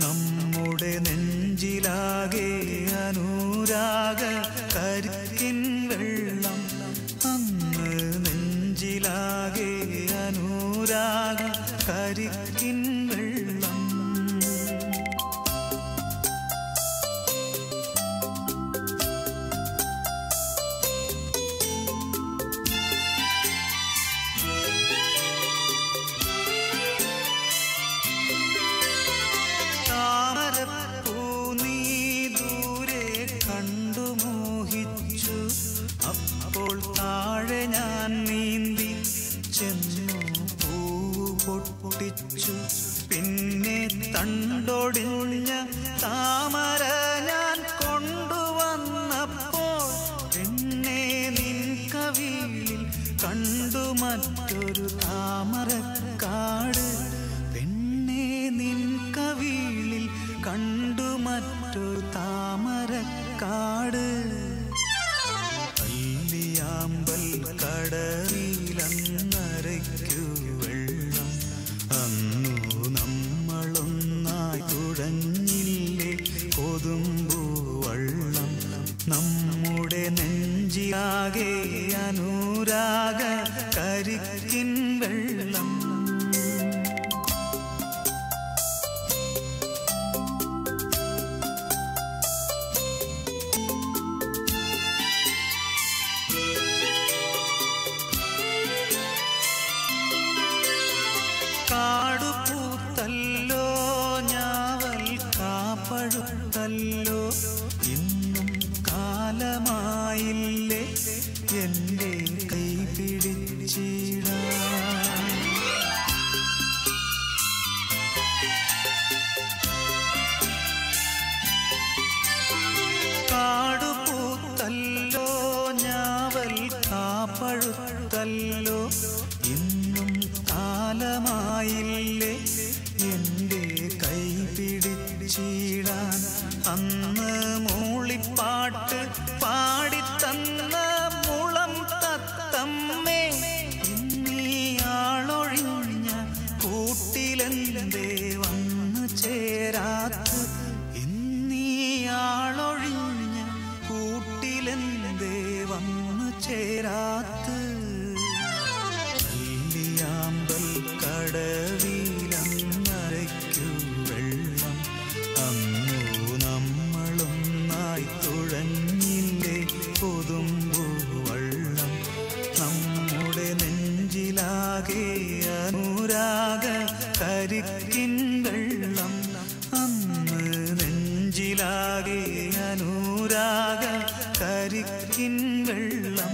നമ്മുടെ നെഞ്ചിലാകെ അനുരാഗ കരിക്കിൻ വെള്ളം അന്ന് നെഞ്ചിലാകെ അനുരാഗ കരിക്കിൻ വെള്ളം അപ്പോൾ താഴെ ഞാൻ നീന്തി ചെന്നു പൂവ് പൊട്ടിച്ചു പിന്നെ തണ്ടൊടിഞ്ഞ താമര ഞാൻ കൊണ്ടുവന്നപ്പോൾ എന്നെ നിൻ കവിളിൽ കണ്ടു മറ്റൊരു താമരക്കാട് പെണ്ണെ നിൻ കവിളിൽ കണ്ടു മറ്റൊരു താമരക്കാട് അമ്പൽ കടലിലന്നരയ്ക്കു വെള്ളം അന്നു നമ്മളൊന്നായി തുഴഞ്ഞില്ലേ കൊതുമ്പു വള്ളം നമ്മുടെ നെഞ്ചിലാകെ അനുരാഗ കരിക്കിൻ വെള്ളം കാടുപൂത്തല്ലോ ഞാവൽ കാപ്പഴുത്തല്ലോ ഇന്നും കാലമായില്ലേ എൻ്റെ കൈ പിടിച്ചിടാൻ കാടുപൂത്തല്ലോ ഞാവൽ കാപ്പഴുത്തല്ലോ ഇന്നും കാലമായില്ലേ എൻ്റെ കൈ പിടിച്ചിടാൻ അന്ന് മൂളിപ്പാട്ട് പാടിത്തന്ന മുളം തത്തമ്മേ ഇന്നീയാളൊഴിഞ്ഞ കൂട്ടിലെന്തേ വന്നു ചേരാത്ത് ഇന്നീയാളൊഴിഞ്ഞ കൂട്ടിലെന്തേ വന്നു ചേരാത്ത് അമ്പൽ കടവിലന്നരയ്ക്കു വെള്ളം അന്നു നമ്മളൊന്നായി തുഴഞ്ഞില്ലേ കൊതുമ്പു വള്ളം നമ്മുടെ നെഞ്ചിലാകെ അനുരാഗ കരിക്കിൻ വെള്ളം അന്ന് നെഞ്ചിലാകെ അനുരാഗ കരിക്കിൻ വെള്ളം